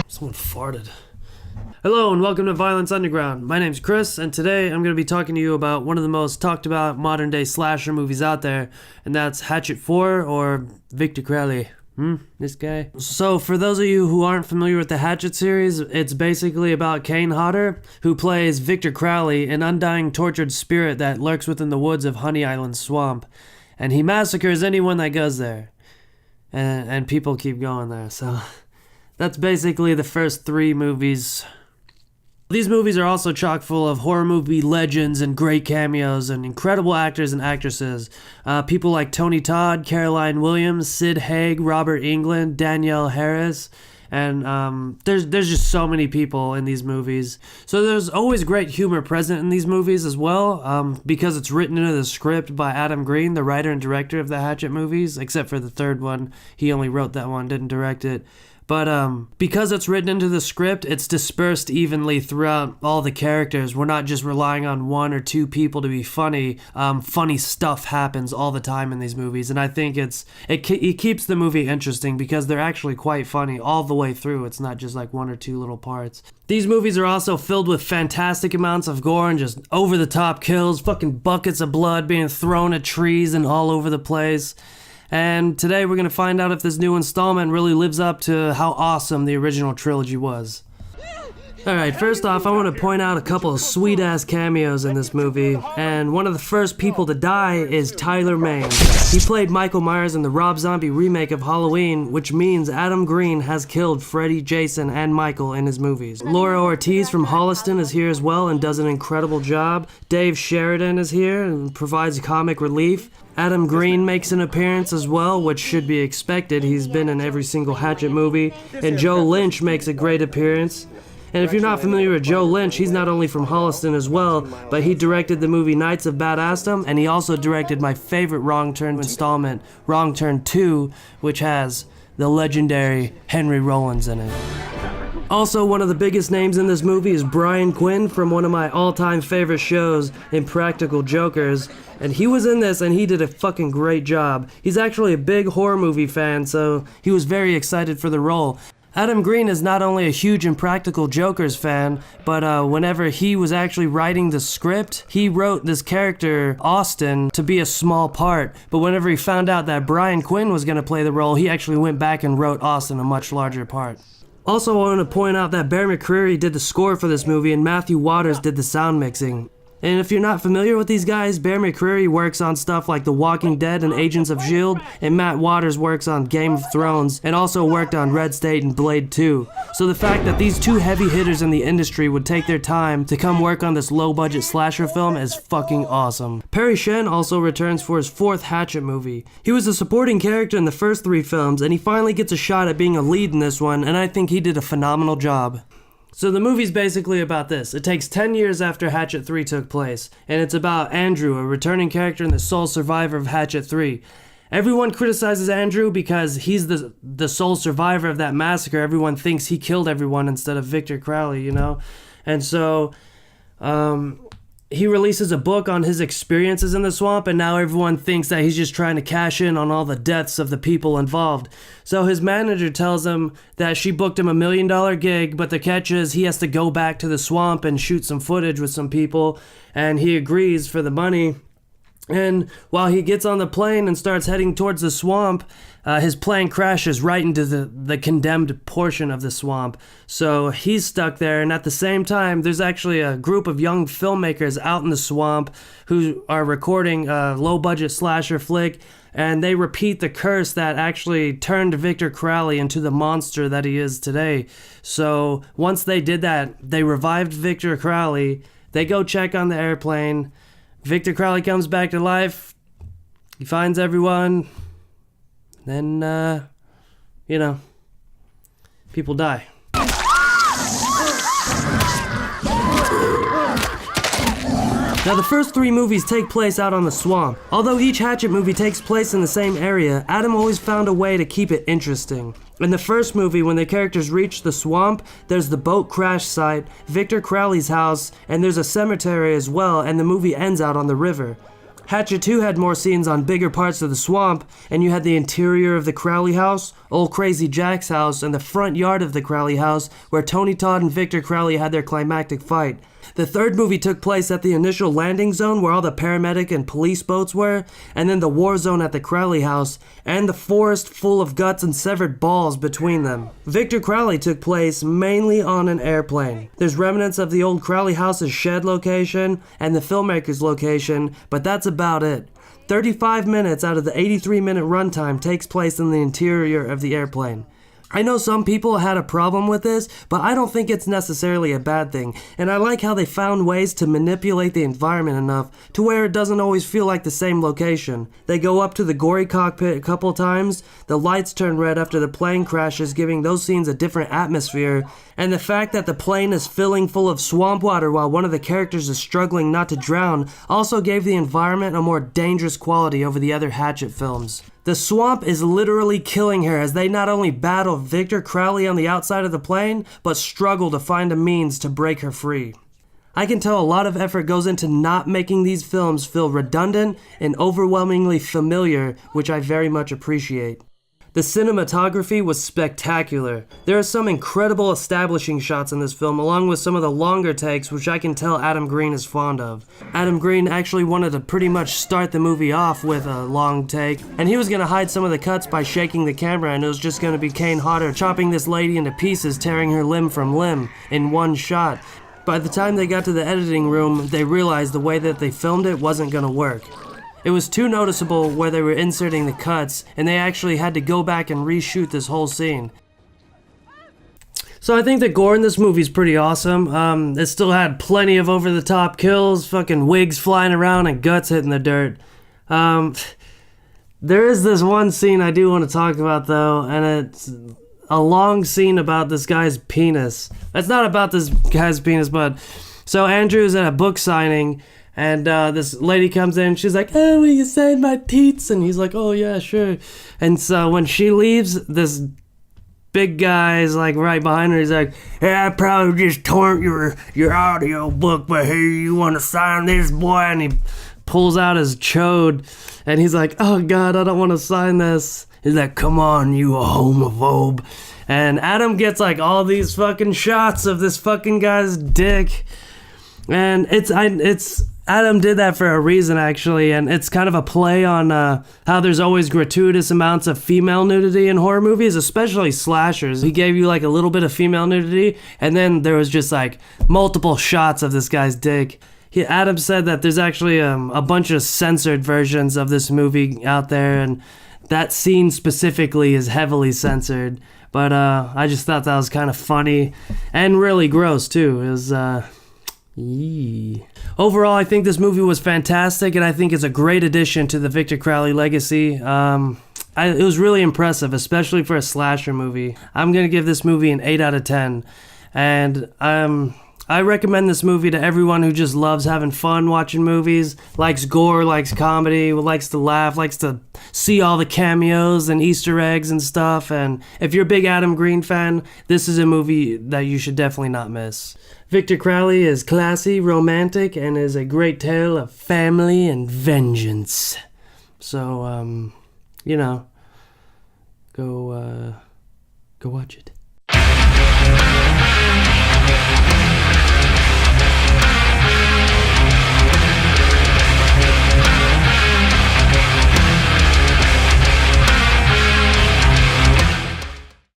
Someone farted. Hello and welcome to Violence Underground. My name's Kris, and today I'm going to be talking to you about one of the most talked about modern day slasher movies out there, and that's Hatchet 4 or Victor Crowley. This guy. So for those of you who aren't familiar with the Hatchet series, it's basically about Kane Hodder, who plays Victor Crowley, an undying tortured spirit that lurks within the woods of Honey Island Swamp, and he massacres anyone that goes there. And people keep going there, so that's basically the first 3 movies. These movies are also chock full of horror movie legends and great cameos and incredible actors and actresses. People like Tony Todd, Caroline Williams, Sid Haig, Robert Englund, Danielle Harris, and there's just so many people in these movies. So there's always great humor present in these movies as well, because it's written into the script by Adam Green, the writer and director of the Hatchet movies, except for the third one. He only wrote that one, didn't direct it. But because it's written into the script, it's dispersed evenly throughout all the characters. We're not just relying on 1 or 2 people to be funny. Funny stuff happens all the time in these movies, and I think it keeps the movie interesting because they're actually quite funny all the way through. It's not just like 1 or 2 little parts. These movies are also filled with fantastic amounts of gore and just over-the-top kills, fucking buckets of blood being thrown at trees and all over the place. And today we're going to find out if this new installment really lives up to how awesome the original trilogy was. Alright, first off, I want to point out a couple of sweet-ass cameos in this movie, and one of the first people to die is Tyler Mane. He played Michael Myers in the Rob Zombie remake of Halloween, which means Adam Green has killed Freddy, Jason, and Michael in his movies. Laura Ortiz from Holliston is here as well and does an incredible job. Dave Sheridan is here and provides comic relief. Adam Green makes an appearance as well, which should be expected. He's been in every single Hatchet movie. And Joe Lynch makes a great appearance. And if you're not familiar with Joe Lynch, he's not only from Holliston as well, but he directed the movie Knights of Badassdom, and he also directed my favorite Wrong Turn installment, Wrong Turn 2, which has the legendary Henry Rollins in it. Also, one of the biggest names in this movie is Brian Quinn from one of my all-time favorite shows, Impractical Jokers, and he was in this and he did a fucking great job. He's actually a big horror movie fan, so he was very excited for the role. Adam Green is not only a huge Impractical Jokers fan, but whenever he was actually writing the script, he wrote this character, Austin, to be a small part. But whenever he found out that Brian Quinn was going to play the role, he actually went back and wrote Austin a much larger part. Also, I want to point out that Bear McCreary did the score for this movie and Matthew Waters did the sound mixing. And if you're not familiar with these guys, Bear McCreary works on stuff like The Walking Dead and Agents of S.H.I.E.L.D., and Matt Waters works on Game of Thrones, and also worked on Red State and Blade 2. So the fact that these 2 heavy hitters in the industry would take their time to come work on this low-budget slasher film is fucking awesome. Perry Shen also returns for his 4th Hatchet movie. He was a supporting character in the first 3 films, and he finally gets a shot at being a lead in this one, and I think he did a phenomenal job. So the movie's basically about this. It takes 10 years after Hatchet 3 took place, and it's about Andrew, a returning character and the sole survivor of Hatchet 3. Everyone criticizes Andrew because he's the sole survivor of that massacre. Everyone thinks he killed everyone instead of Victor Crowley, you know? And so, he releases a book on his experiences in the swamp, and now everyone thinks that he's just trying to cash in on all the deaths of the people involved. So his manager tells him that she booked him $1 million gig, but the catch is he has to go back to the swamp and shoot some footage with some people, and he agrees for the money. And while he gets on the plane and starts heading towards the swamp, his plane crashes right into the condemned portion of the swamp. So he's stuck there, and at the same time, there's actually a group of young filmmakers out in the swamp who are recording a low-budget slasher flick, and they repeat the curse that actually turned Victor Crowley into the monster that he is today. So once they did that, they revived Victor Crowley. They go check on the airplane. Victor Crowley comes back to life. He finds everyone. Then, people die. Now, the first 3 movies take place out on the swamp. Although each Hatchet movie takes place in the same area, Adam always found a way to keep it interesting. In the first movie, when the characters reach the swamp, there's the boat crash site, Victor Crowley's house, and there's a cemetery as well, and the movie ends out on the river. Hatchet 2 had more scenes on bigger parts of the swamp, and you had the interior of the Crowley house, Old Crazy Jack's house, and the front yard of the Crowley house, where Tony Todd and Victor Crowley had their climactic fight. The third movie took place at the initial landing zone where all the paramedic and police boats were, and then the war zone at the Crowley house, and the forest full of guts and severed balls between them. Victor Crowley took place mainly on an airplane. There's remnants of the old Crowley house's shed location and the filmmaker's location, but that's about it. 35 minutes out of the 83-minute runtime takes place in the interior of the airplane. I know some people had a problem with this, but I don't think it's necessarily a bad thing, and I like how they found ways to manipulate the environment enough to where it doesn't always feel like the same location. They go up to the gory cockpit a couple times, the lights turn red after the plane crashes, giving those scenes a different atmosphere, and the fact that the plane is filling full of swamp water while one of the characters is struggling not to drown also gave the environment a more dangerous quality over the other Hatchet films. The swamp is literally killing her as they not only battle Victor Crowley on the outside of the plane, but struggle to find a means to break her free. I can tell a lot of effort goes into not making these films feel redundant and overwhelmingly familiar, which I very much appreciate. The cinematography was spectacular. There are some incredible establishing shots in this film, along with some of the longer takes, which I can tell Adam Green is fond of. Adam Green actually wanted to pretty much start the movie off with a long take, and he was going to hide some of the cuts by shaking the camera, and it was just going to be Kane Hodder chopping this lady into pieces, tearing her limb from limb in one shot. By the time they got to the editing room, they realized the way that they filmed it wasn't going to work. It was too noticeable where they were inserting the cuts, and they actually had to go back and reshoot this whole scene. So I think the gore in this movie is pretty awesome. It still had plenty of over-the-top kills, fucking wigs flying around and guts hitting the dirt. There is this one scene I do want to talk about though, and it's a long scene about this guy's penis. It's not about this guy's penis, but so Andrew's at a book signing, and this lady comes in, she's like, "Oh, will you sign my teats?" And he's like, "Oh yeah, sure." And so when she leaves, this big guy is like right behind her. He's like, "Hey, I probably just torrent your audio book, but hey, you want to sign this, boy?" And he pulls out his chode, and he's like, "Oh God, I don't want to sign this." He's like, "Come on, you a homophobe." And Adam gets like all these fucking shots of this fucking guy's dick. And it's Adam did that for a reason, actually, and it's kind of a play on how there's always gratuitous amounts of female nudity in horror movies, especially slashers. He gave you like a little bit of female nudity, and then there was just like multiple shots of this guy's dick. Adam said that there's actually a bunch of censored versions of this movie out there, and that scene specifically is heavily censored. But I just thought that was kind of funny and really gross too. It was Overall, I think this movie was fantastic, and I think it's a great addition to the Victor Crowley legacy. It was really impressive, especially for a slasher movie. I'm going to give this movie an 8 out of 10. And I recommend this movie to everyone who just loves having fun watching movies, likes gore, likes comedy, likes to laugh, likes to see all the cameos and Easter eggs and stuff. And if you're a big Adam Green fan, this is a movie that you should definitely not miss. Victor Crowley is classy, romantic, and is a great tale of family and vengeance. So, go watch it.